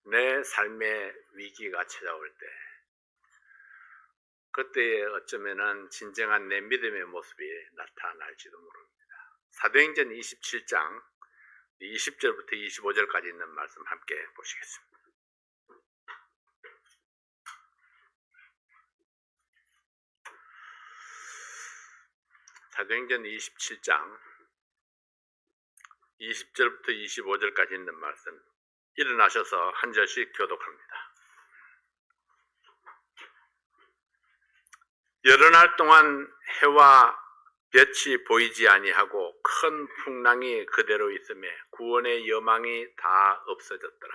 내 삶의 위기가 찾아올 때, 그때에 어쩌면은 진정한 내 믿음의 모습이 나타날지도 모릅니다. 사도행전 27장 20절부터 25절까지 있는 말씀 함께 보시겠습니다. 사도행전 27장 20절부터 25절까지 있는 말씀, 일어나셔서 한 절씩 교독합니다. 여러 날 동안 해와 빛이 보이지 아니하고 큰 풍랑이 그대로 있음에 구원의 여망이 다 없어졌더라.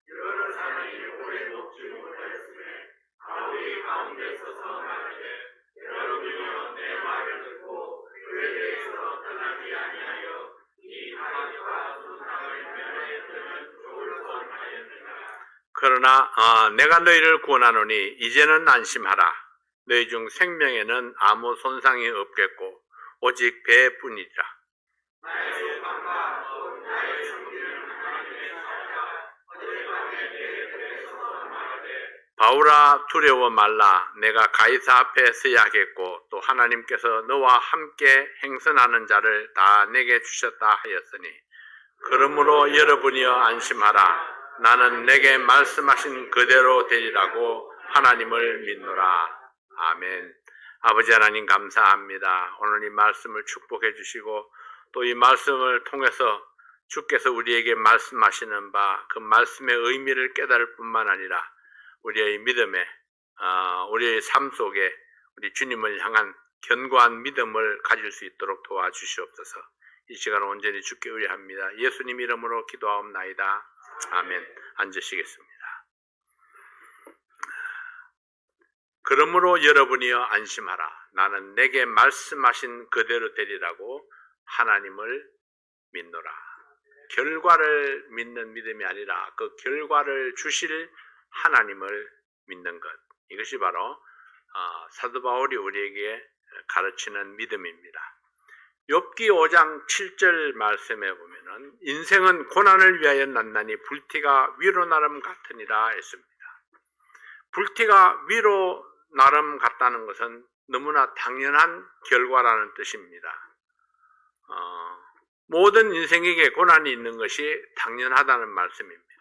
여러 사람이 오래 먹지 못하였음에 바울이 가운데 서서 말하되, 여러분이여 내 말을 듣고 그에 대해서 떠나지 아니하여 이 가족과 소상을 면하였으면 좋을 뻔하였느니라. 그러나 내가 너희를 구원하노니 이제는 안심하라. 너희 중 생명에는 아무 손상이 없겠고 오직 배뿐이라. 나의 소망과 나의 성기는 하나님의 사자 어젯밤에 내 곁에 서서 말하되, 바울아 두려워 말라. 내가 가이사 앞에 서야 하겠고 또 하나님께서 너와 함께 행선하는 자를 다 내게 주셨다 하였으니, 그러므로 여러분이여 안심하라. 나는 내게 말씀하신 그대로 되리라고 하나님을 믿노라. 아멘. 아버지 하나님 감사합니다. 오늘 이 말씀을 축복해 주시고 또 이 말씀을 통해서 주께서 우리에게 말씀하시는 바 그 말씀의 의미를 깨달을 뿐만 아니라 우리의 믿음에 우리의 삶 속에 우리 주님을 향한 견고한 믿음을 가질 수 있도록 도와주시옵소서. 이 시간 온전히 주께 의뢰합니다. 예수님 이름으로 기도하옵나이다. 아멘. 앉으시겠습니다. 그러므로 여러분이여 안심하라. 나는 내게 말씀하신 그대로 되리라고 하나님을 믿노라. 결과를 믿는 믿음이 아니라 그 결과를 주실 하나님을 믿는 것. 이것이 바로 사도 바울이 우리에게 가르치는 믿음입니다. 욥기 5장 7절 말씀에 보면은 인생은 고난을 위하여 났나니 불티가 위로 나름 같으니라 했습니다. 불티가 위로 나름 같다는 것은 너무나 당연한 결과라는 뜻입니다. 모든 인생에게 고난이 있는 것이 당연하다는 말씀입니다.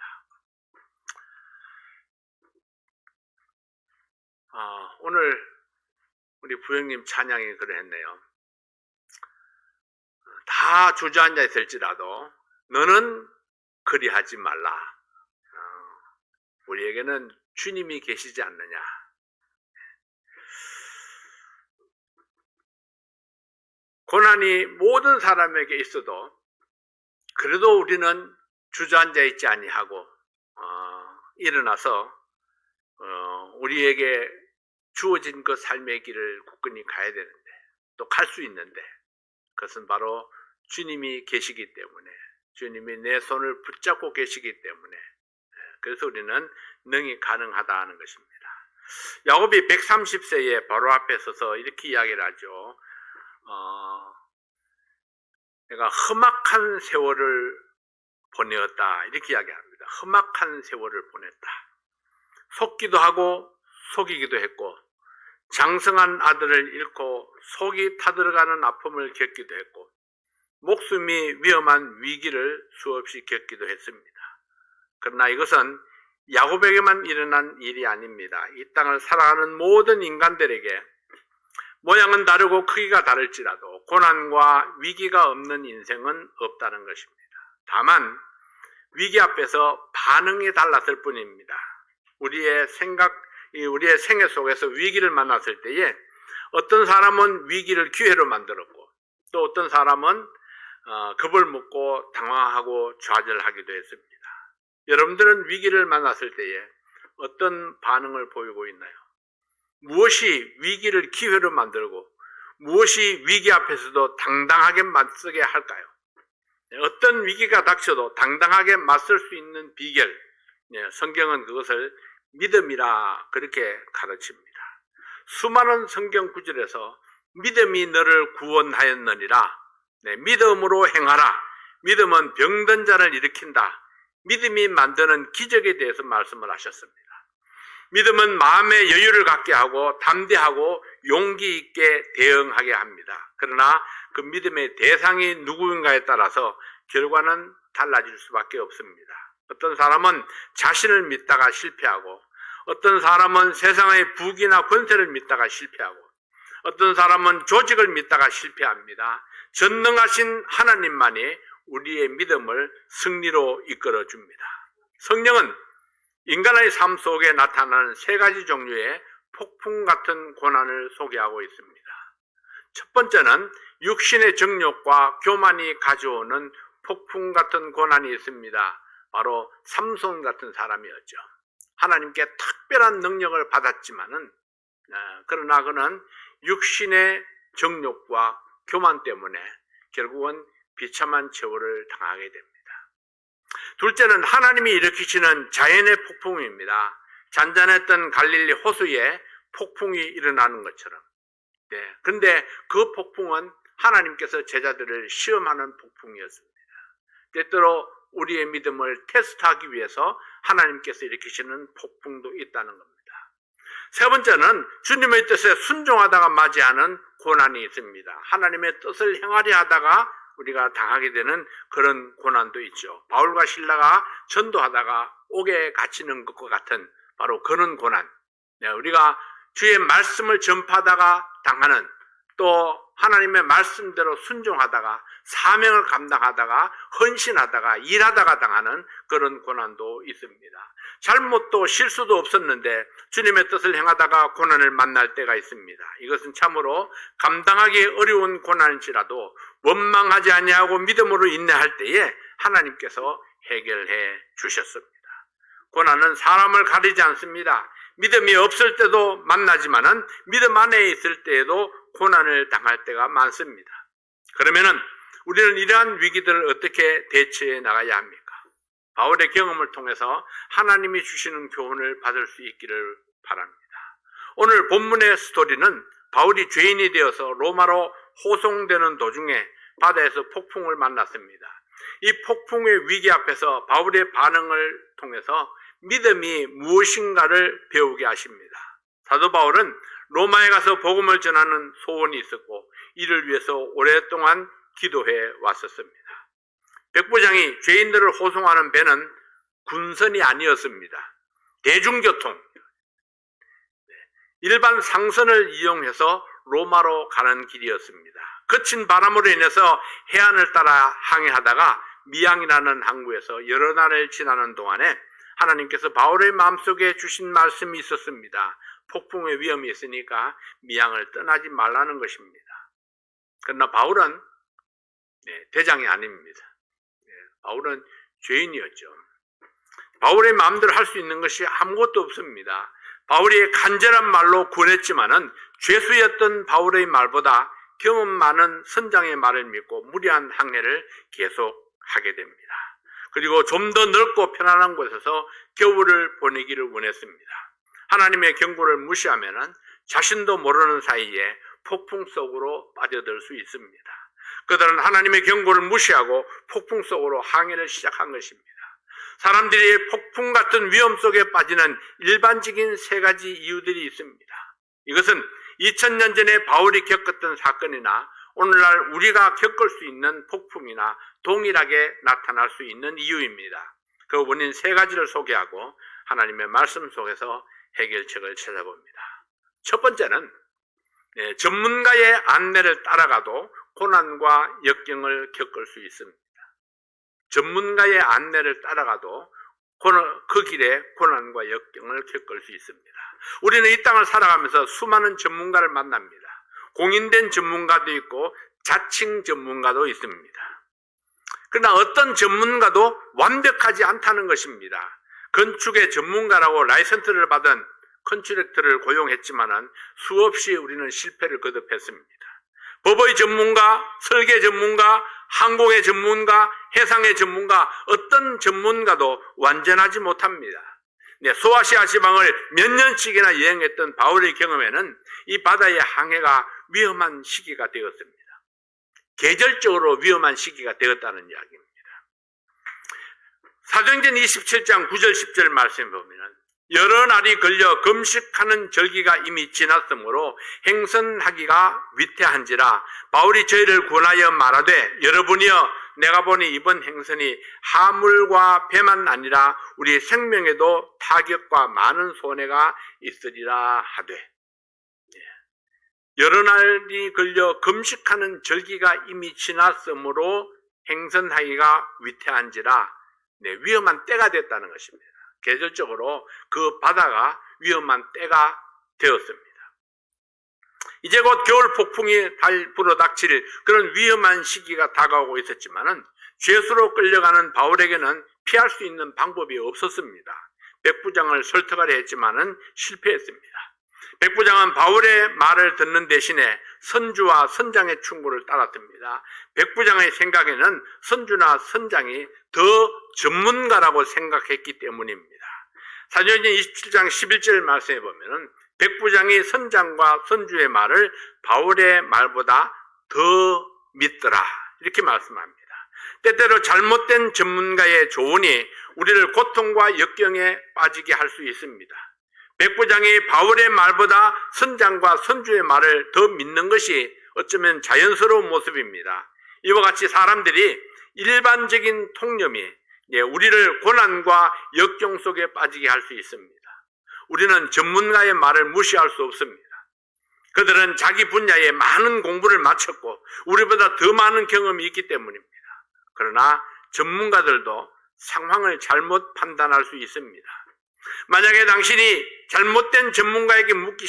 오늘 우리 부형님 찬양이 그랬네요. 다 주저앉아 있을지라도 너는 그리하지 말라. 우리에게는 주님이 계시지 않느냐. 고난이 모든 사람에게 있어도 그래도 우리는 주저앉아 있지 아니하고 일어나서 우리에게 주어진 그 삶의 길을 굳건히 가야 되는데, 또 갈 수 있는데, 그것은 바로 주님이 계시기 때문에, 주님이 내 손을 붙잡고 계시기 때문에, 그래서 우리는 능히 가능하다 하는 것입니다. 야곱이 130세에 바로 앞에 서서 이렇게 이야기를 하죠. 내가 험악한 세월을 보내었다. 이렇게 이야기합니다. 험악한 세월을 보냈다. 속기도 하고 속이기도 했고, 장성한 아들을 잃고 속이 타들어가는 아픔을 겪기도 했고, 목숨이 위험한 위기를 수없이 겪기도 했습니다. 그러나 이것은 야곱에게만 일어난 일이 아닙니다. 이 땅을 살아가는 모든 인간들에게 모양은 다르고 크기가 다를지라도 고난과 위기가 없는 인생은 없다는 것입니다. 다만 위기 앞에서 반응이 달랐을 뿐입니다. 우리의 생애 속에서 위기를 만났을 때에 어떤 사람은 위기를 기회로 만들었고, 또 어떤 사람은 겁을 먹고 당황하고 좌절하기도 했습니다. 여러분들은 위기를 만났을 때에 어떤 반응을 보이고 있나요? 무엇이 위기를 기회로 만들고 무엇이 위기 앞에서도 당당하게 맞서게 할까요? 어떤 위기가 닥쳐도 당당하게 맞설 수 있는 비결, 성경은 그것을 믿음이라 그렇게 가르칩니다. 수많은 성경 구절에서 믿음이 너를 구원하였느니라, 믿음으로 행하라, 믿음은 병든 자를 일으킨다, 믿음이 만드는 기적에 대해서 말씀을 하셨습니다. 믿음은 마음의 여유를 갖게 하고 담대하고 용기 있게 대응하게 합니다. 그러나 그 믿음의 대상이 누구인가에 따라서 결과는 달라질 수밖에 없습니다. 어떤 사람은 자신을 믿다가 실패하고, 어떤 사람은 세상의 부귀나 권세를 믿다가 실패하고, 어떤 사람은 조직을 믿다가 실패합니다. 전능하신 하나님만이 우리의 믿음을 승리로 이끌어 줍니다. 성령은 인간의 삶 속에 나타나는 세 가지 종류의 폭풍 같은 고난을 소개하고 있습니다. 첫 번째는 육신의 정욕과 교만이 가져오는 폭풍 같은 고난이 있습니다. 바로 삼손 같은 사람이었죠. 하나님께 특별한 능력을 받았지만은 그러나 그는 육신의 정욕과 교만 때문에 결국은 비참한 처우를 당하게 됩니다. 둘째는 하나님이 일으키시는 자연의 폭풍입니다. 잔잔했던 갈릴리 호수에 폭풍이 일어나는 것처럼. 근데 그 폭풍은 하나님께서 제자들을 시험하는 폭풍이었습니다. 때때로 우리의 믿음을 테스트하기 위해서 하나님께서 일으키시는 폭풍도 있다는 겁니다. 세 번째는 주님의 뜻에 순종하다가 맞이하는 고난이 있습니다. 하나님의 뜻을 행하려 하다가 우리가 당하게 되는 그런 고난도 있죠. 바울과 실라가 전도하다가 옥에 갇히는 것과 같은 바로 그런 고난. 우리가 주의 말씀을 전파하다가 당하는, 또 하나님의 말씀대로 순종하다가 사명을 감당하다가 헌신하다가 일하다가 당하는 그런 고난도 있습니다. 잘못도 실수도 없었는데 주님의 뜻을 행하다가 고난을 만날 때가 있습니다. 이것은 참으로 감당하기 어려운 고난일지라도 원망하지 아니하고 믿음으로 인내할 때에 하나님께서 해결해 주셨습니다. 고난은 사람을 가리지 않습니다. 믿음이 없을 때도 만나지만은 믿음 안에 있을 때에도 고난을 당할 때가 많습니다. 그러면은 우리는 이러한 위기들을 어떻게 대처해 나가야 합니까? 바울의 경험을 통해서 하나님이 주시는 교훈을 받을 수 있기를 바랍니다. 오늘 본문의 스토리는 바울이 죄인이 되어서 로마로 호송되는 도중에 바다에서 폭풍을 만났습니다. 이 폭풍의 위기 앞에서 바울의 반응을 통해서 믿음이 무엇인가를 배우게 하십니다. 사도 바울은 로마에 가서 복음을 전하는 소원이 있었고 이를 위해서 오랫동안 기도해 왔었습니다. 백부장이 죄인들을 호송하는 배는 군선이 아니었습니다. 대중교통, 일반 상선을 이용해서 로마로 가는 길이었습니다. 거친 바람으로 인해서 해안을 따라 항해하다가 미양이라는 항구에서 여러 날을 지나는 동안에 하나님께서 바울의 마음속에 주신 말씀이 있었습니다. 폭풍의 위험이 있으니까 미양을 떠나지 말라는 것입니다. 그러나 바울은 대장이 아닙니다. 바울은 죄인이었죠. 바울의 마음대로 할 수 있는 것이 아무것도 없습니다. 바울이 간절한 말로 구원했지만은 죄수였던 바울의 말보다 경험 많은 선장의 말을 믿고 무리한 항해를 계속하게 됩니다. 그리고 좀 더 넓고 편안한 곳에서 겨울을 보내기를 원했습니다. 하나님의 경고를 무시하면은 자신도 모르는 사이에 폭풍 속으로 빠져들 수 있습니다. 그들은 하나님의 경고를 무시하고 폭풍 속으로 항해를 시작한 것입니다. 사람들이 폭풍 같은 위험 속에 빠지는 일반적인 세 가지 이유들이 있습니다. 이것은 2000년 전에 바울이 겪었던 사건이나 오늘날 우리가 겪을 수 있는 폭풍이나 동일하게 나타날 수 있는 이유입니다. 그 원인 세 가지를 소개하고 하나님의 말씀 속에서 해결책을 찾아봅니다. 첫 번째는 전문가의 안내를 따라가도 고난과 역경을 겪을 수 있습니다. 전문가의 안내를 따라가도 그 길에 고난과 역경을 겪을 수 있습니다. 우리는 이 땅을 살아가면서 수많은 전문가를 만납니다. 공인된 전문가도 있고 자칭 전문가도 있습니다. 그러나 어떤 전문가도 완벽하지 않다는 것입니다. 건축의 전문가라고 라이선스를 받은 컨트랙터를 고용했지만은 수없이 우리는 실패를 거듭했습니다. 법의 전문가, 설계 전문가, 항공의 전문가, 해상의 전문가, 어떤 전문가도 완전하지 못합니다. 소아시아 지방을 몇 년씩이나 여행했던 바울의 경험에는 이 바다의 항해가 위험한 시기가 되었습니다. 계절적으로 위험한 시기가 되었다는 이야기입니다. 사도행전 27장 9절 10절 말씀에 보면 여러 날이 걸려 금식하는 절기가 이미 지났으므로 행선하기가 위태한지라 바울이 저희를 권하여 말하되 여러분이여 내가 보니 이번 행선이 하물과 배만 아니라 우리 생명에도 타격과 많은 손해가 있으리라 하되 여러 날이 걸려 금식하는 절기가 이미 지났으므로 행선하기가 위태한지라 위험한 때가 됐다는 것입니다. 계절적으로 그 바다가 위험한 때가 되었습니다. 이제 곧 겨울 폭풍이 불어닥칠 그런 위험한 시기가 다가오고 있었지만은 죄수로 끌려가는 바울에게는 피할 수 있는 방법이 없었습니다. 백부장을 설득하려 했지만은 실패했습니다. 백부장은 바울의 말을 듣는 대신에 선주와 선장의 충고를 따랐습니다. 백부장의 생각에는 선주나 선장이 더 전문가라고 생각했기 때문입니다. 사도행전 27장 11절 말씀에 보면은 백부장이 선장과 선주의 말을 바울의 말보다 더 믿더라 이렇게 말씀합니다. 때때로 잘못된 전문가의 조언이 우리를 고통과 역경에 빠지게 할 수 있습니다. 백부장이 바울의 말보다 선장과 선주의 말을 더 믿는 것이 어쩌면 자연스러운 모습입니다. 이와 같이 사람들이 일반적인 통념이 우리를 고난과 역경 속에 빠지게 할 수 있습니다. 우리는 전문가의 말을 무시할 수 없습니다. 그들은 자기 분야에 많은 공부를 마쳤고 우리보다 더 많은 경험이 있기 때문입니다. 그러나 전문가들도 상황을 잘못 판단할 수 있습니다. 만약에 당신이 잘못된 전문가에게 묻기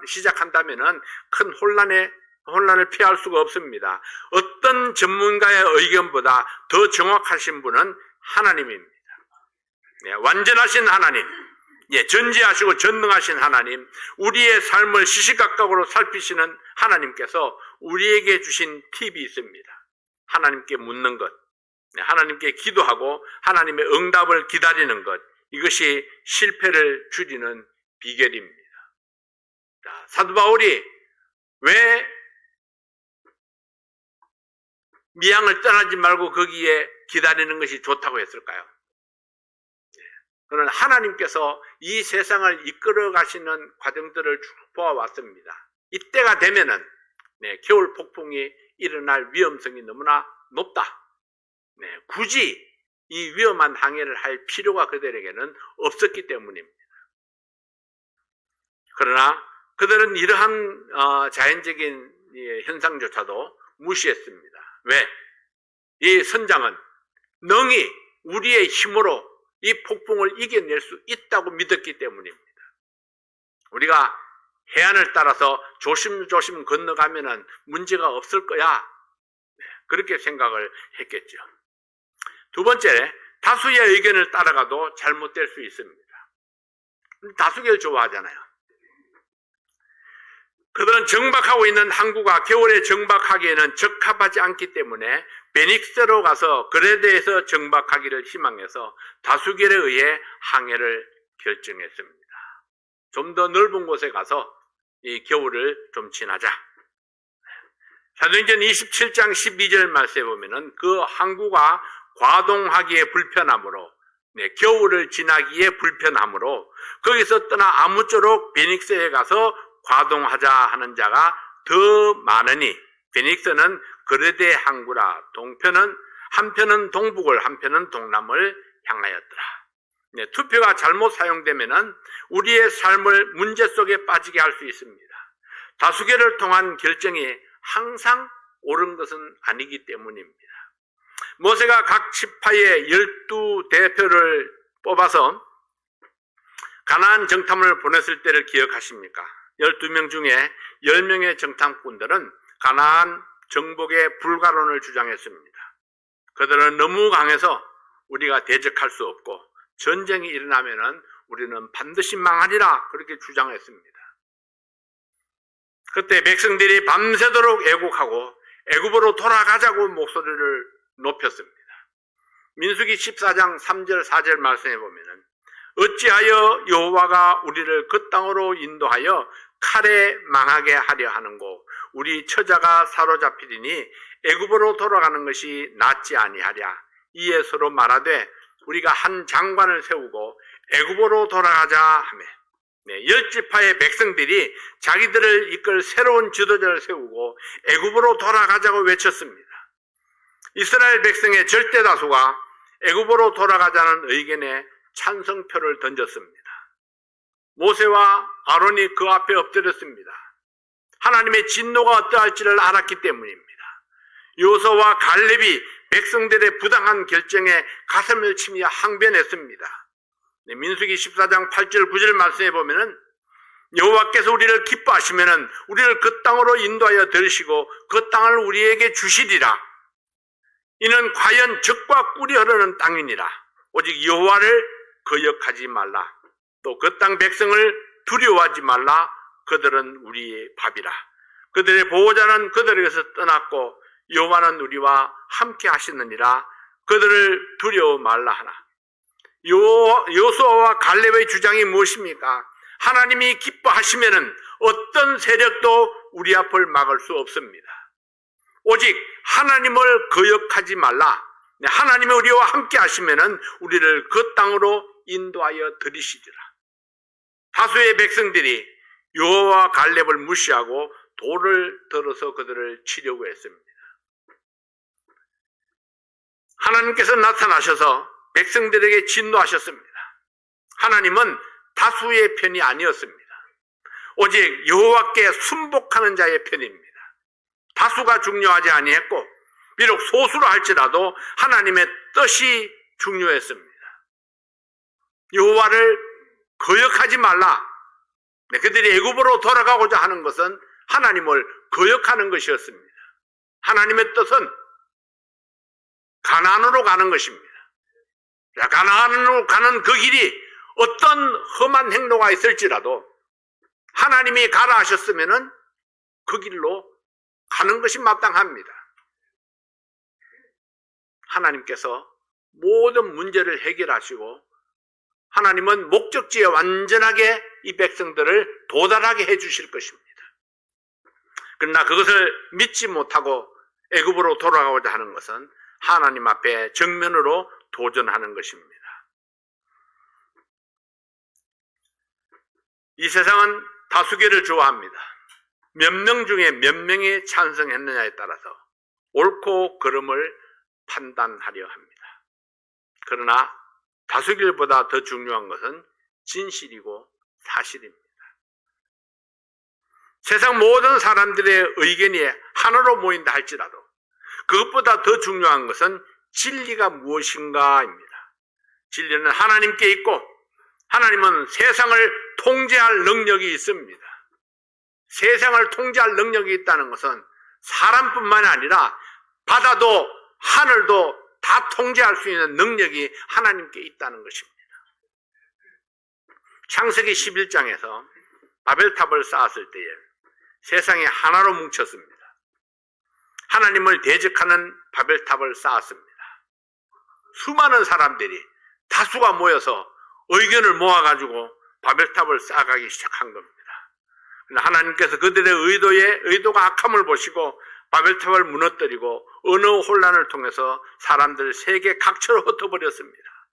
시작한다면 큰 혼란을 피할 수가 없습니다. 어떤 전문가의 의견보다 더 정확하신 분은 하나님입니다. 완전하신 하나님, 전지하시고 전능하신 하나님, 우리의 삶을 시시각각으로 살피시는 하나님께서 우리에게 주신 팁이 있습니다. 하나님께 묻는 것, 하나님께 기도하고 하나님의 응답을 기다리는 것, 이것이 실패를 줄이는 비결입니다. 자, 사도 바울이 왜 미양을 떠나지 말고 거기에 기다리는 것이 좋다고 했을까요? 그는 하나님께서 이 세상을 이끌어 가시는 과정들을 쭉 보아왔습니다. 이때가 되면은 겨울 폭풍이 일어날 위험성이 너무나 높다. 굳이 이 위험한 항해를 할 필요가 그들에게는 없었기 때문입니다. 그러나 그들은 이러한 자연적인 현상조차도 무시했습니다. 왜? 이 선장은 능히 우리의 힘으로 이 폭풍을 이겨낼 수 있다고 믿었기 때문입니다. 우리가 해안을 따라서 조심조심 건너가면은 문제가 없을 거야. 그렇게 생각을 했겠죠. 두 번째, 다수의 의견을 따라가도 잘못될 수 있습니다. 다수결 좋아하잖아요. 그들은 정박하고 있는 항구가 겨울에 정박하기에는 적합하지 않기 때문에 베닉스로 가서 그레데에서 정박하기를 희망해서 다수결에 의해 항해를 결정했습니다. 좀 더 넓은 곳에 가서 이 겨울을 좀 지나자. 사도행전 27장 12절 말씀에 보면은 그 항구가 과동하기에 불편하므로 겨울을 지나기에 불편하므로 거기서 떠나 아무쪼록 베닉스에 가서 과동하자 하는 자가 더 많으니 베닉스는 그레데 항구라 한편은 동북을 한편은 동남을 향하였더라. 투표가 잘못 사용되면은 우리의 삶을 문제 속에 빠지게 할 수 있습니다. 다수결을 통한 결정이 항상 옳은 것은 아니기 때문입니다. 모세가 각 지파의 12대표를 뽑아서 가나안 정탐을 보냈을 때를 기억하십니까? 12명 중에 10명의 정탐꾼들은 가나안 정복의 불가론을 주장했습니다. 그들은 너무 강해서 우리가 대적할 수 없고 전쟁이 일어나면은 우리는 반드시 망하리라 그렇게 주장했습니다. 그때 백성들이 밤새도록 애곡하고 애굽으로 돌아가자고 목소리를 높였습니다. 민수기 14장 3절 4절 말씀해 보면은 어찌하여 여호와가 우리를 그 땅으로 인도하여 칼에 망하게 하려 하는고 우리 처자가 사로잡히리니 애굽으로 돌아가는 것이 낫지 아니하랴. 이에 서로 말하되 우리가 한 장관을 세우고 애굽으로 돌아가자 하며, 10지파의 백성들이 자기들을 이끌 새로운 지도자를 세우고 애굽으로 돌아가자고 외쳤습니다. 이스라엘 백성의 절대 다수가 애굽으로 돌아가자는 의견에 찬성표를 던졌습니다. 모세와 아론이 그 앞에 엎드렸습니다. 하나님의 진노가 어떠할지를 알았기 때문입니다. 여호수아와 갈렙이 백성들의 부당한 결정에 가슴을 치며 항변했습니다. 민수기 14장 8절 9절 말씀에 보면은 여호와께서 우리를 기뻐하시면은 우리를 그 땅으로 인도하여 들으시고 그 땅을 우리에게 주시리라. 이는 과연 젖과 꿀이 흐르는 땅이니라. 오직 여호와를 거역하지 말라. 또 그 땅 백성을 두려워하지 말라. 그들은 우리의 밥이라. 그들의 보호자는 그들에게서 떠났고 여호와는 우리와 함께 하시느니라. 그들을 두려워 말라 하나. 여호수아와 갈렙의 주장이 무엇입니까? 하나님이 기뻐하시면은 어떤 세력도 우리 앞을 막을 수 없습니다. 오직 하나님을 거역하지 말라. 하나님이 우리와 함께 하시면은 우리를 그 땅으로 인도하여 들이시리라. 다수의 백성들이 여호와 갈렙을 무시하고 돌을 들어서 그들을 치려고 했습니다. 하나님께서 나타나셔서 백성들에게 진노하셨습니다. 하나님은 다수의 편이 아니었습니다. 오직 여호와께 순복하는 자의 편입니다. 다수가 중요하지 아니했고 비록 소수로 할지라도 하나님의 뜻이 중요했습니다. 여호와를 거역하지 말라. 그들이 애굽으로 돌아가고자 하는 것은 하나님을 거역하는 것이었습니다. 하나님의 뜻은 가나안으로 가는 것입니다. 가나안으로 가는 그 길이 어떤 험한 행로가 있을지라도 하나님이 가라 하셨으면은 그 길로 가는 것이 마땅합니다. 하나님께서 모든 문제를 해결하시고 하나님은 목적지에 완전하게 이 백성들을 도달하게 해주실 것입니다. 그러나 그것을 믿지 못하고 애굽으로 돌아가고자 하는 것은 하나님 앞에 정면으로 도전하는 것입니다. 이 세상은 다수결을 좋아합니다. 몇 명 중에 몇 명이 찬성했느냐에 따라서 옳고 그름을 판단하려 합니다. 그러나 다수결보다 더 중요한 것은 진실이고 사실입니다. 세상 모든 사람들의 의견이 하나로 모인다 할지라도 그것보다 더 중요한 것은 진리가 무엇인가입니다. 진리는 하나님께 있고 하나님은 세상을 통제할 능력이 있습니다. 세상을 통제할 능력이 있다는 것은 사람뿐만 아니라 바다도 하늘도 다 통제할 수 있는 능력이 하나님께 있다는 것입니다. 창세기 11장에서 바벨탑을 쌓았을 때에 세상이 하나로 뭉쳤습니다. 하나님을 대적하는 바벨탑을 쌓았습니다. 수많은 사람들이 다수가 모여서 의견을 모아가지고 바벨탑을 쌓아가기 시작한 겁니다. 하나님께서 그들의 의도가 악함을 보시고 바벨탑을 무너뜨리고 언어 혼란을 통해서 사람들 세계 각처로 흩어버렸습니다.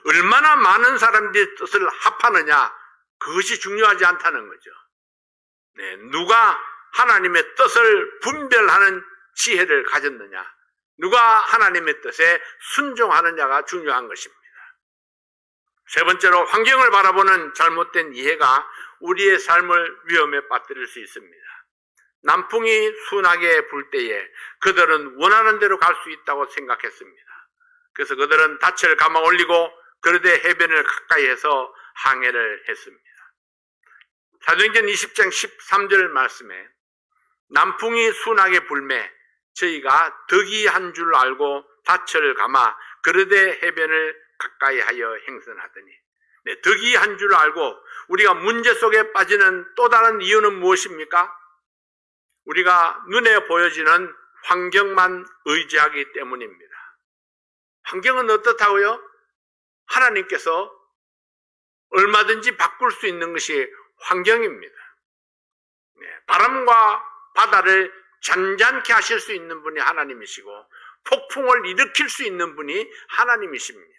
얼마나 많은 사람들이 뜻을 합하느냐, 그것이 중요하지 않다는 거죠. 누가 하나님의 뜻을 분별하는 지혜를 가졌느냐, 누가 하나님의 뜻에 순종하느냐가 중요한 것입니다. 세 번째로, 환경을 바라보는 잘못된 이해가 우리의 삶을 위험에 빠뜨릴 수 있습니다. 남풍이 순하게 불 때에 그들은 원하는 대로 갈 수 있다고 생각했습니다. 그래서 그들은 닻을 감아 올리고 그러되 해변을 가까이 해서 항해를 했습니다. 사도행전 20장 13절 말씀에 남풍이 순하게 불매 저희가 덕이한 줄 알고 닻을 감아 그러되 해변을 가까이 하여 행선하더니, 덕이한 줄 알고 우리가 문제 속에 빠지는 또 다른 이유는 무엇입니까? 우리가 눈에 보여지는 환경만 의지하기 때문입니다. 환경은 어떻다고요? 하나님께서 얼마든지 바꿀 수 있는 것이 환경입니다. 바람과 바다를 잔잔케 하실 수 있는 분이 하나님이시고 폭풍을 일으킬 수 있는 분이 하나님이십니다.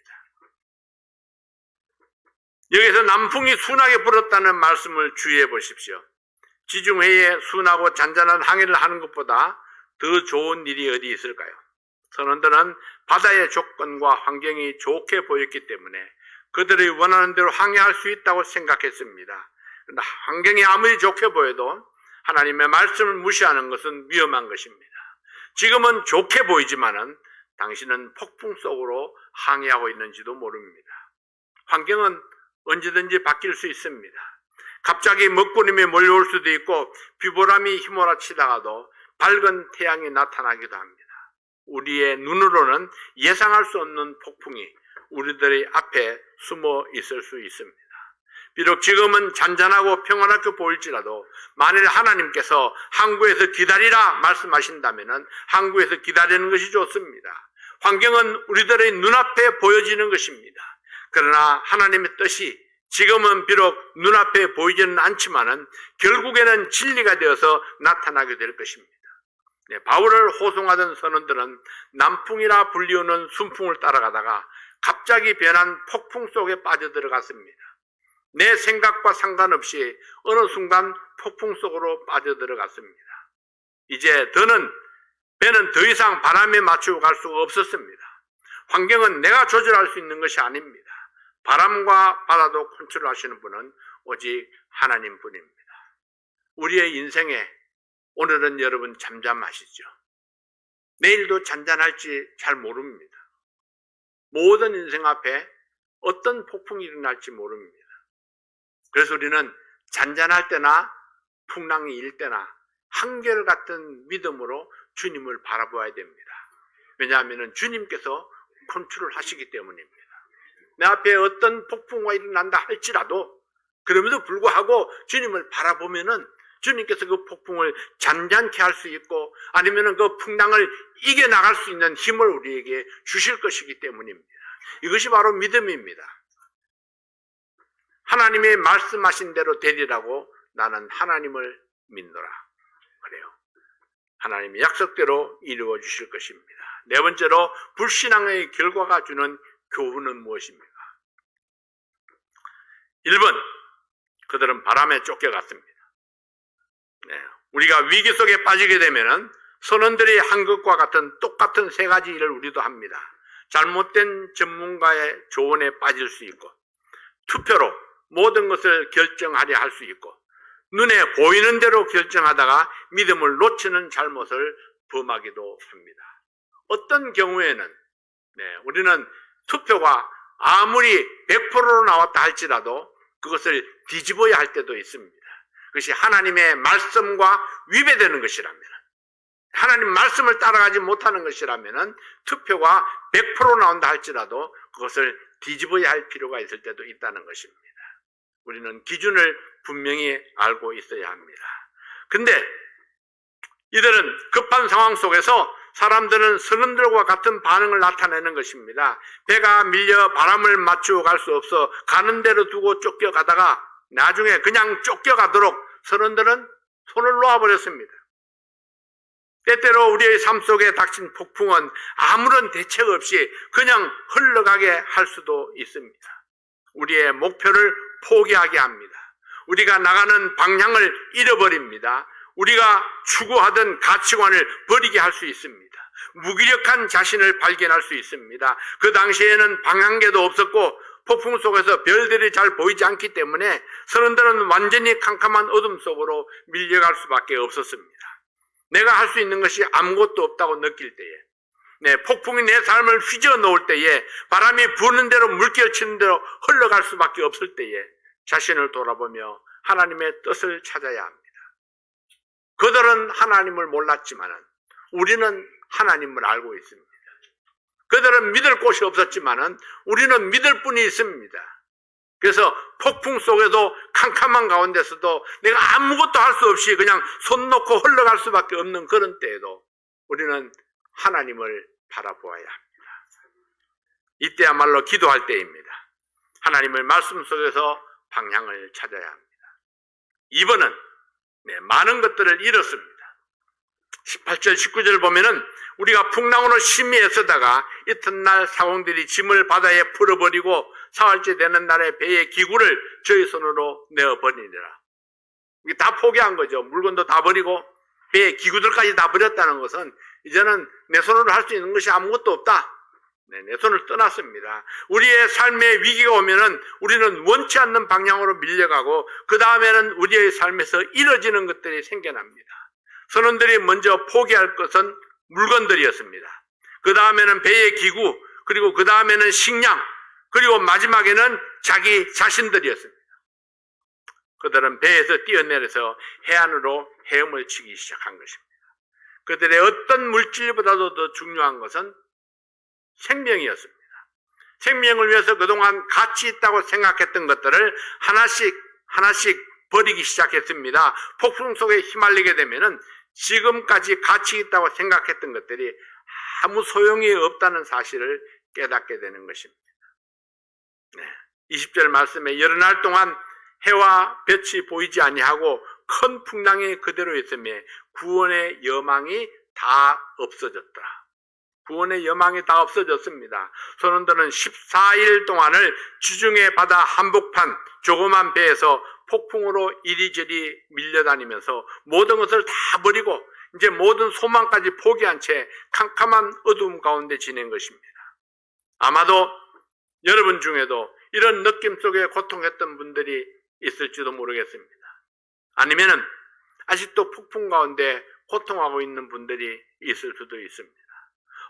여기서 남풍이 순하게 불었다는 말씀을 주의해 보십시오. 지중해에 순하고 잔잔한 항해를 하는 것보다 더 좋은 일이 어디 있을까요? 선원들은 바다의 조건과 환경이 좋게 보였기 때문에 그들이 원하는 대로 항해할 수 있다고 생각했습니다. 그러나 환경이 아무리 좋게 보여도 하나님의 말씀을 무시하는 것은 위험한 것입니다. 지금은 좋게 보이지만은 당신은 폭풍 속으로 항해하고 있는지도 모릅니다. 환경은 언제든지 바뀔 수 있습니다. 갑자기 먹구름이 몰려올 수도 있고 비바람이 휘몰아치다가도 밝은 태양이 나타나기도 합니다. 우리의 눈으로는 예상할 수 없는 폭풍이 우리들의 앞에 숨어 있을 수 있습니다. 비록 지금은 잔잔하고 평안하게 보일지라도 만일 하나님께서 항구에서 기다리라 말씀하신다면 항구에서 기다리는 것이 좋습니다. 환경은 우리들의 눈앞에 보여지는 것입니다. 그러나 하나님의 뜻이 지금은 비록 눈앞에 보이지는 않지만은 결국에는 진리가 되어서 나타나게 될 것입니다. 바울을 호송하던 선원들은 남풍이라 불리우는 순풍을 따라가다가 갑자기 변한 폭풍 속에 빠져들어갔습니다. 내 생각과 상관없이 어느 순간 폭풍 속으로 빠져들어갔습니다. 이제 배는 더 이상 바람에 맞추고 갈 수가 없었습니다. 환경은 내가 조절할 수 있는 것이 아닙니다. 바람과 바다도 컨트롤하시는 분은 오직 하나님 분입니다. 우리의 인생에 오늘은 여러분 잠잠하시죠. 내일도 잔잔할지 잘 모릅니다. 모든 인생 앞에 어떤 폭풍이 일어날지 모릅니다. 그래서 우리는 잔잔할 때나 풍랑이 일 때나 한결같은 믿음으로 주님을 바라보아야 됩니다. 왜냐하면 주님께서 컨트롤 하시기 때문입니다. 내 앞에 어떤 폭풍과 일어난다 할지라도 그럼에도 불구하고 주님을 바라보면은 주님께서 그 폭풍을 잔잔케 할 수 있고 아니면은 그 풍랑을 이겨나갈 수 있는 힘을 우리에게 주실 것이기 때문입니다. 이것이 바로 믿음입니다. 하나님이 말씀하신 대로 되리라고 나는 하나님을 믿노라. 그래요. 하나님의 약속대로 이루어 주실 것입니다. 네 번째로 불신앙의 결과가 주는 교훈은 무엇입니까? 1번, 그들은 바람에 쫓겨갔습니다. 우리가 위기 속에 빠지게 되면은 선원들이 한 것과 같은 똑같은 세 가지 일을 우리도 합니다. 잘못된 전문가의 조언에 빠질 수 있고, 투표로 모든 것을 결정하려 할 수 있고, 눈에 보이는 대로 결정하다가 믿음을 놓치는 잘못을 범하기도 합니다. 어떤 경우에는 우리는 투표가 아무리 100%로 나왔다 할지라도 그것을 뒤집어야 할 때도 있습니다. 그것이 하나님의 말씀과 위배되는 것이라면, 하나님 말씀을 따라가지 못하는 것이라면 투표가 100% 나온다 할지라도 그것을 뒤집어야 할 필요가 있을 때도 있다는 것입니다. 우리는 기준을 분명히 알고 있어야 합니다. 근데 이들은 급한 상황 속에서 사람들은 선원들과 같은 반응을 나타내는 것입니다. 배가 밀려 바람을 맞추고 갈 수 없어 가는 대로 두고 쫓겨가다가 나중에 그냥 쫓겨가도록 선원들은 손을 놓아버렸습니다. 때때로 우리의 삶 속에 닥친 폭풍은 아무런 대책 없이 그냥 흘러가게 할 수도 있습니다. 우리의 목표를 포기하게 합니다. 우리가 나가는 방향을 잃어버립니다. 우리가 추구하던 가치관을 버리게 할 수 있습니다. 무기력한 자신을 발견할 수 있습니다. 그 당시에는 방향계도 없었고 폭풍 속에서 별들이 잘 보이지 않기 때문에 선원들은 완전히 캄캄한 어둠 속으로 밀려갈 수밖에 없었습니다. 내가 할 수 있는 것이 아무것도 없다고 느낄 때에, 폭풍이 내 삶을 휘저어 놓을 때에, 바람이 부는 대로 물결치는 대로 흘러갈 수밖에 없을 때에 자신을 돌아보며 하나님의 뜻을 찾아야 합니다. 그들은 하나님을 몰랐지만 우리는 하나님을 알고 있습니다. 그들은 믿을 곳이 없었지만 우리는 믿을 분이 있습니다. 그래서 폭풍 속에도 캄캄한 가운데서도 내가 아무것도 할 수 없이 그냥 손 놓고 흘러갈 수밖에 없는 그런 때에도 우리는 하나님을 바라보아야 합니다. 이때야말로 기도할 때입니다. 하나님의 말씀 속에서 방향을 찾아야 합니다. 2번은 많은 것들을 잃었습니다. 18절 19절 보면은 우리가 풍랑으로 심히 애쓰다가 이튿날 사공들이 짐을 바다에 풀어버리고 사흘째 되는 날에 배의 기구를 저희 손으로 내어버리니라. 이게 다 포기한 거죠. 물건도 다 버리고 배의 기구들까지 다 버렸다는 것은 이제는 내 손으로 할 수 있는 것이 아무것도 없다. 내 손을 떠났습니다. 우리의 삶의 위기가 오면은 우리는 원치 않는 방향으로 밀려가고 그 다음에는 우리의 삶에서 이뤄지는 것들이 생겨납니다. 선원들이 먼저 포기할 것은 물건들이었습니다. 그 다음에는 배의 기구, 그리고 그 다음에는 식량, 그리고 마지막에는 자기 자신들이었습니다. 그들은 배에서 뛰어내려서 해안으로 헤엄을 치기 시작한 것입니다. 그들의 어떤 물질보다도 더 중요한 것은 생명이었습니다. 생명을 위해서 그동안 가치 있다고 생각했던 것들을 하나씩 버리기 시작했습니다. 폭풍 속에 휘말리게 되면은 지금까지 가치 있다고 생각했던 것들이 아무 소용이 없다는 사실을 깨닫게 되는 것입니다. 20절 말씀에 여러 날 동안 해와 빛이 보이지 아니하고 큰 풍랑이 그대로 있으며 구원의 여망이 다 없어졌더라. 구원의 여망이 다 없어졌습니다. 선원들은 14일 동안을 지중해 바다 한복판 조그만 배에서 폭풍으로 이리저리 밀려다니면서 모든 것을 다 버리고 이제 모든 소망까지 포기한 채 캄캄한 어두움 가운데 지낸 것입니다. 아마도 여러분 중에도 이런 느낌 속에 고통했던 분들이 있을지도 모르겠습니다. 아니면은 아직도 폭풍 가운데 고통하고 있는 분들이 있을 수도 있습니다.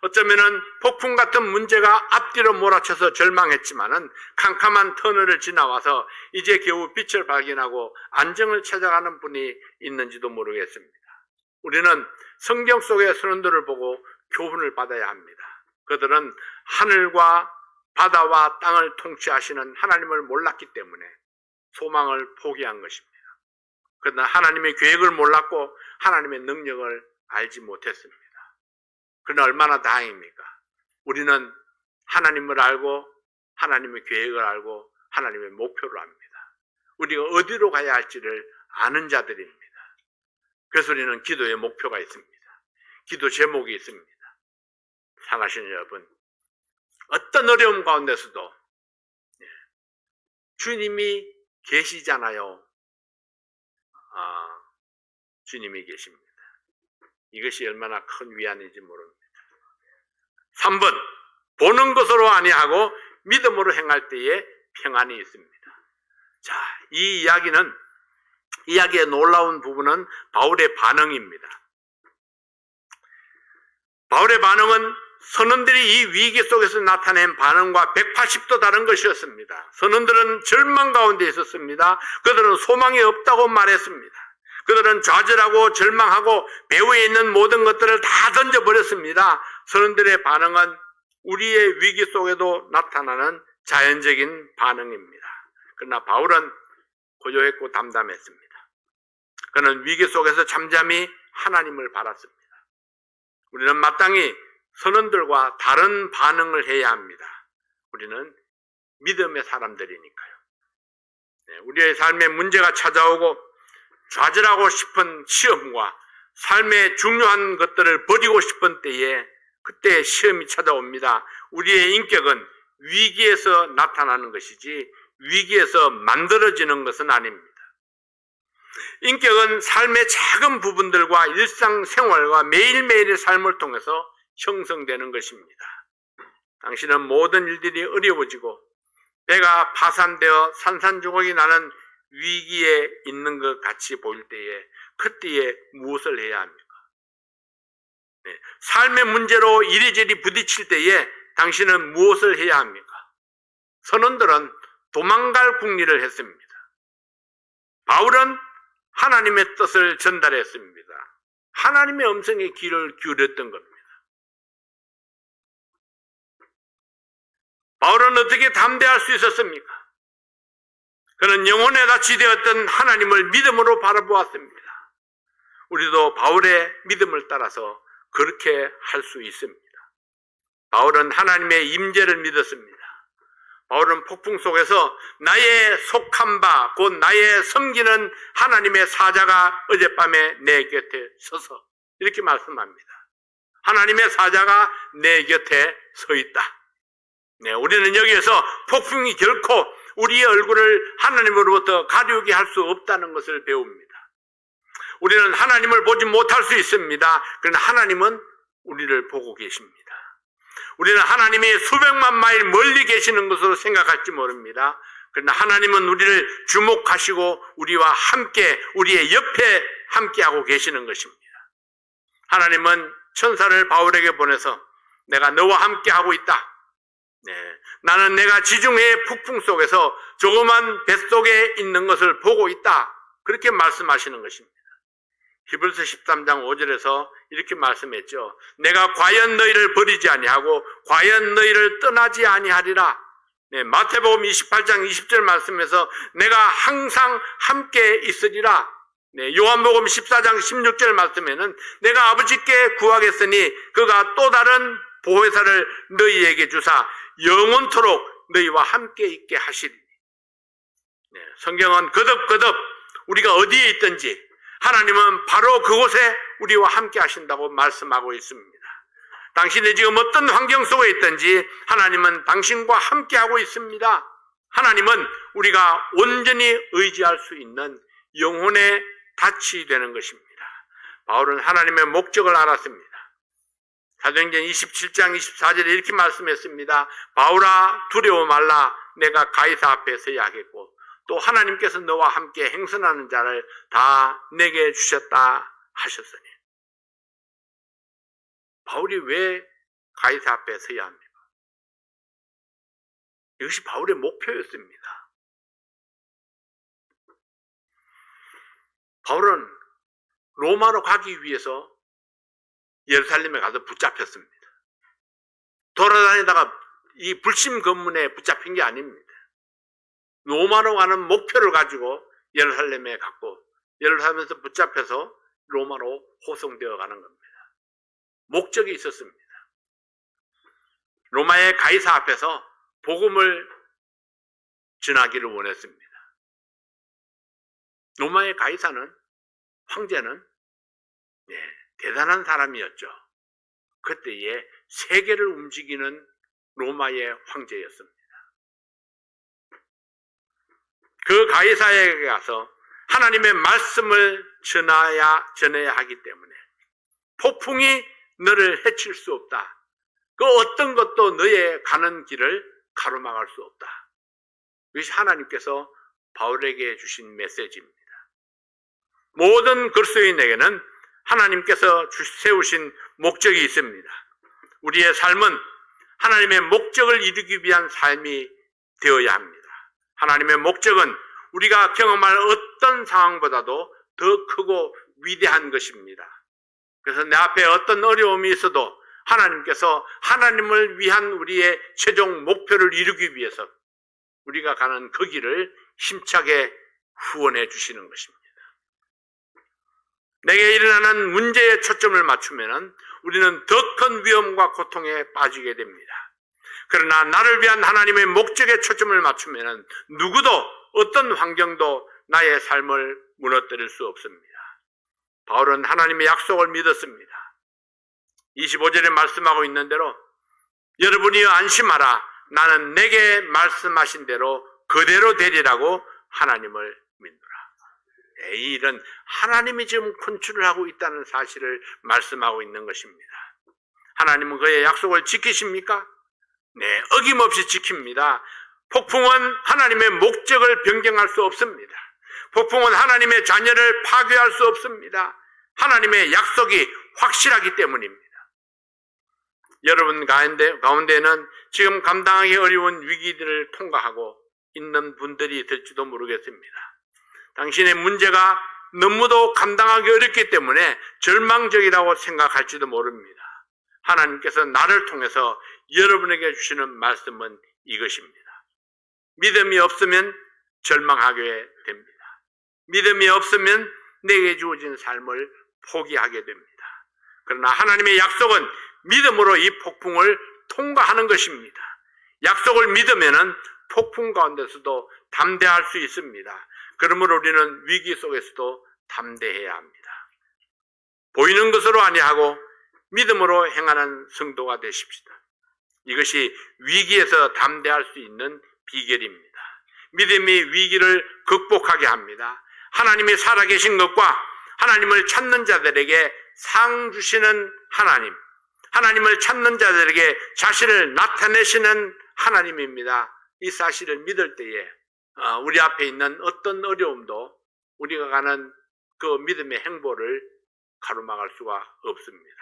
어쩌면은 폭풍 같은 문제가 앞뒤로 몰아쳐서 절망했지만은 캄캄한 터널을 지나와서 이제 겨우 빛을 발견하고 안정을 찾아가는 분이 있는지도 모르겠습니다. 우리는 성경 속의 선원들을 보고 교훈을 받아야 합니다. 그들은 하늘과 바다와 땅을 통치하시는 하나님을 몰랐기 때문에 소망을 포기한 것입니다. 그러나 하나님의 계획을 몰랐고 하나님의 능력을 알지 못했습니다. 그러나 얼마나 다행입니까? 우리는 하나님을 알고 하나님의 계획을 알고 하나님의 목표를 압니다. 우리가 어디로 가야 할지를 아는 자들입니다. 그래서 우리는 기도의 목표가 있습니다. 기도 제목이 있습니다. 사랑하시는 여러분, 어떤 어려움 가운데서도 주님이 계시잖아요. 주님이 계십니다. 이것이 얼마나 큰 위안인지 모릅니다. 3번, 보는 것으로 아니하고 믿음으로 행할 때에 평안이 있습니다. 자, 이 이야기의 놀라운 부분은 바울의 반응입니다. 바울의 반응은 선원들이 이 위기 속에서 나타낸 반응과 180도 다른 것이었습니다. 선원들은 절망 가운데 있었습니다. 그들은 소망이 없다고 말했습니다. 그들은 좌절하고 절망하고 배후에 있는 모든 것들을 다 던져버렸습니다. 선원들의 반응은 우리의 위기 속에도 나타나는 자연적인 반응입니다. 그러나 바울은 고요했고 담담했습니다. 그는 위기 속에서 잠잠히 하나님을 바랐습니다. 우리는 마땅히 선원들과 다른 반응을 해야 합니다. 우리는 믿음의 사람들이니까요. 우리의 삶에 문제가 찾아오고 좌절하고 싶은 시험과 삶의 중요한 것들을 버리고 싶은 때에 그때 시험이 찾아옵니다. 우리의 인격은 위기에서 나타나는 것이지 위기에서 만들어지는 것은 아닙니다. 인격은 삶의 작은 부분들과 일상생활과 매일매일의 삶을 통해서 형성되는 것입니다. 당신은 모든 일들이 어려워지고 배가 파산되어 산산조각이 나는 위기에 있는 것 같이 보일 때에 그때에 무엇을 해야 합니까? 삶의 문제로 이리저리 부딪힐 때에 당신은 무엇을 해야 합니까? 선원들은 도망갈 궁리를 했습니다. 바울은 하나님의 뜻을 전달했습니다. 하나님의 음성에 귀를 기울였던 겁니다. 바울은 어떻게 담대할 수 있었습니까? 그는 영혼에 낯이 되었던 하나님을 믿음으로 바라보았습니다. 우리도 바울의 믿음을 따라서 그렇게 할 수 있습니다. 바울은 하나님의 임재를 믿었습니다. 바울은 폭풍 속에서 나의 속한 바, 곧 나의 섬기는 하나님의 사자가 어젯밤에 내 곁에 서서 이렇게 말씀합니다. 하나님의 사자가 내 곁에 서 있다. 네, 우리는 여기에서 폭풍이 결코 우리의 얼굴을 하나님으로부터 가리우게 할 수 없다는 것을 배웁니다. 우리는 하나님을 보지 못할 수 있습니다. 그러나 하나님은 우리를 보고 계십니다. 우리는 하나님이 수백만 마일 멀리 계시는 것으로 생각할지 모릅니다. 그러나 하나님은 우리를 주목하시고 우리와 함께, 우리의 옆에 함께하고 계시는 것입니다. 하나님은 천사를 바울에게 보내서 내가 너와 함께하고 있다. 네, 나는 내가 지중해의 폭풍 속에서 조그만 뱃속에 있는 것을 보고 있다. 그렇게 말씀하시는 것입니다. 히브리서 13장 5절에서 이렇게 말씀했죠. 내가 과연 너희를 버리지 아니하고 과연 너희를 떠나지 아니하리라. 네, 마태복음 28장 20절 말씀에서 내가 항상 함께 있으리라. 네, 요한복음 14장 16절 말씀에는 내가 아버지께 구하겠으니 그가 또 다른 보혜사를 너희에게 주사 영원토록 너희와 함께 있게 하시리니. 네, 성경은 거듭거듭 우리가 어디에 있든지 하나님은 바로 그곳에 우리와 함께 하신다고 말씀하고 있습니다. 당신이 지금 어떤 환경 속에 있든지 하나님은 당신과 함께 하고 있습니다. 하나님은 우리가 온전히 의지할 수 있는 영혼의 닻이 되는 것입니다. 바울은 하나님의 목적을 알았습니다. 사도행전 27장 24절에 이렇게 말씀했습니다. 바울아 두려워 말라. 내가 가이사 앞에 서야 하겠고 또 하나님께서 너와 함께 행선하는 자를 다 내게 주셨다 하셨으니. 바울이 왜 가이사 앞에 서야 합니까? 이것이 바울의 목표였습니다. 바울은 로마로 가기 위해서 예루살렘에 가서 붙잡혔습니다. 돌아다니다가 이 불심 검문에 붙잡힌 게 아닙니다. 로마로 가는 목표를 가지고 예루살렘에 갔고 예루살렘에서 붙잡혀서 로마로 호송되어 가는 겁니다. 목적이 있었습니다. 로마의 가이사 앞에서 복음을 전하기를 원했습니다. 로마의 가이사는 황제는 대단한 사람이었죠. 그때에 세계를 움직이는 로마의 황제였습니다. 그 가이사에게 가서 하나님의 말씀을 전해야 하기 때문에 폭풍이 너를 해칠 수 없다. 그 어떤 것도 너의 가는 길을 가로막을 수 없다. 이것이 하나님께서 바울에게 주신 메시지입니다. 모든 그리스도인에게는 하나님께서 세우신 목적이 있습니다. 우리의 삶은 하나님의 목적을 이루기 위한 삶이 되어야 합니다. 하나님의 목적은 우리가 경험할 어떤 상황보다도 더 크고 위대한 것입니다. 그래서 내 앞에 어떤 어려움이 있어도 하나님께서 하나님을 위한 우리의 최종 목표를 이루기 위해서 우리가 가는 그 길을 힘차게 후원해 주시는 것입니다. 내게 일어나는 문제에 초점을 맞추면 우리는 더 큰 위험과 고통에 빠지게 됩니다. 그러나 나를 위한 하나님의 목적에 초점을 맞추면 누구도 어떤 환경도 나의 삶을 무너뜨릴 수 없습니다. 바울은 하나님의 약속을 믿었습니다. 25절에 말씀하고 있는 대로 여러분이 안심하라. 나는 내게 말씀하신 대로 그대로 되리라고 하나님을 믿노라. 이 일은 하나님이 지금 컨트롤을 하고 있다는 사실을 말씀하고 있는 것입니다. 하나님은 그의 약속을 지키십니까? 네, 어김없이 지킵니다. 폭풍은 하나님의 목적을 변경할 수 없습니다. 폭풍은 하나님의 자녀를 파괴할 수 없습니다. 하나님의 약속이 확실하기 때문입니다. 여러분 가운데는 지금 감당하기 어려운 위기들을 통과하고 있는 분들이 있을지도 모르겠습니다. 당신의 문제가 너무도 감당하기 어렵기 때문에 절망적이라고 생각할지도 모릅니다. 하나님께서 나를 통해서 여러분에게 주시는 말씀은 이것입니다. 믿음이 없으면 절망하게 됩니다. 믿음이 없으면 내게 주어진 삶을 포기하게 됩니다. 그러나 하나님의 약속은 믿음으로 이 폭풍을 통과하는 것입니다. 약속을 믿으면은 폭풍 가운데서도 담대할 수 있습니다. 그러므로 우리는 위기 속에서도 담대해야 합니다. 보이는 것으로 아니하고 믿음으로 행하는 성도가 되십시다. 이것이 위기에서 담대할 수 있는 비결입니다. 믿음이 위기를 극복하게 합니다. 하나님이 살아계신 것과 하나님을 찾는 자들에게 상 주시는 하나님, 하나님을 찾는 자들에게 자신을 나타내시는 하나님입니다. 이 사실을 믿을 때에 우리 앞에 있는 어떤 어려움도 우리가 가는 그 믿음의 행보를 가로막을 수가 없습니다.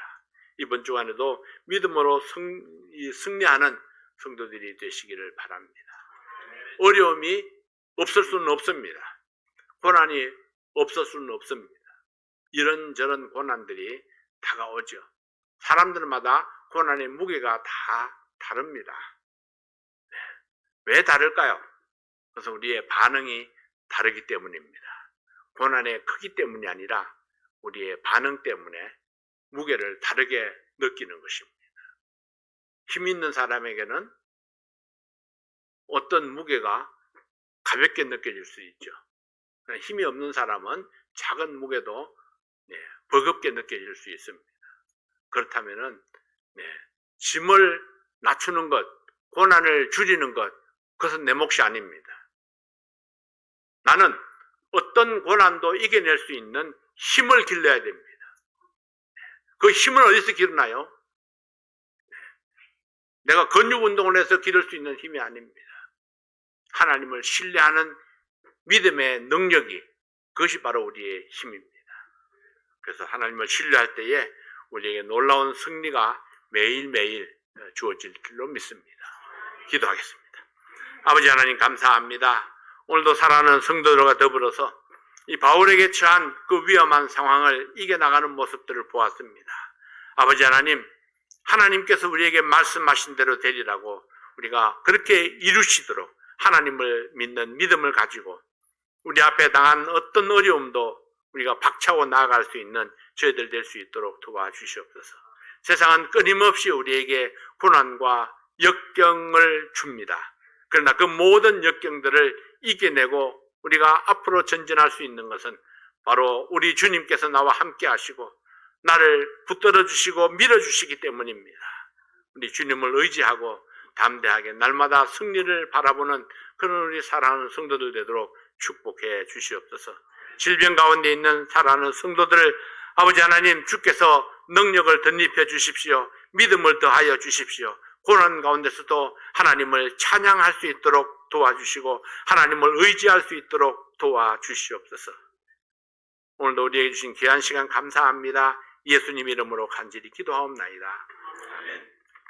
이번 주간에도 믿음으로 승리하는 성도들이 되시기를 바랍니다. 어려움이 없을 수는 없습니다. 고난이 없을 수는 없습니다. 이런저런 고난들이 다가오죠. 사람들마다 고난의 무게가 다 다릅니다. 왜 다를까요? 그래서 우리의 반응이 다르기 때문입니다. 고난의 크기 때문이 아니라 우리의 반응 때문에 무게를 다르게 느끼는 것입니다. 힘 있는 사람에게는 어떤 무게가 가볍게 느껴질 수 있죠. 힘이 없는 사람은 작은 무게도 버겁게 느껴질 수 있습니다. 그렇다면은 짐을 낮추는 것, 고난을 줄이는 것, 그것은 내 몫이 아닙니다. 나는 어떤 고난도 이겨낼 수 있는 힘을 길러야 됩니다. 그 힘은 어디서 기르나요? 내가 근육 운동을 해서 기를 수 있는 힘이 아닙니다. 하나님을 신뢰하는 믿음의 능력이, 그것이 바로 우리의 힘입니다. 그래서 하나님을 신뢰할 때에 우리에게 놀라운 승리가 매일매일 주어질 줄로 믿습니다. 기도하겠습니다. 아버지 하나님 감사합니다. 오늘도 사랑하는 성도들과 더불어서 이 바울에게 처한 그 위험한 상황을 이겨나가는 모습들을 보았습니다. 아버지 하나님, 하나님께서 우리에게 말씀하신 대로 되리라고 우리가 그렇게 이루시도록 하나님을 믿는 믿음을 가지고 우리 앞에 당한 어떤 어려움도 우리가 박차고 나아갈 수 있는 저희들 될 수 있도록 도와주시옵소서. 세상은 끊임없이 우리에게 고난과 역경을 줍니다. 그러나 그 모든 역경들을 이겨내고 우리가 앞으로 전진할 수 있는 것은 바로 우리 주님께서 나와 함께 하시고 나를 붙들어 주시고 밀어 주시기 때문입니다. 우리 주님을 의지하고 담대하게 날마다 승리를 바라보는 그런 우리 사랑하는 성도들 되도록 축복해 주시옵소서. 질병 가운데 있는 사랑하는 성도들을 아버지 하나님 주께서 능력을 덧입혀 주십시오. 믿음을 더하여 주십시오. 고난 가운데서도 하나님을 찬양할 수 있도록 도와주시고 하나님을 의지할 수 있도록 도와주시옵소서. 오늘도 우리에게 주신 귀한 시간 감사합니다. 예수님 이름으로 간절히 기도하옵나이다.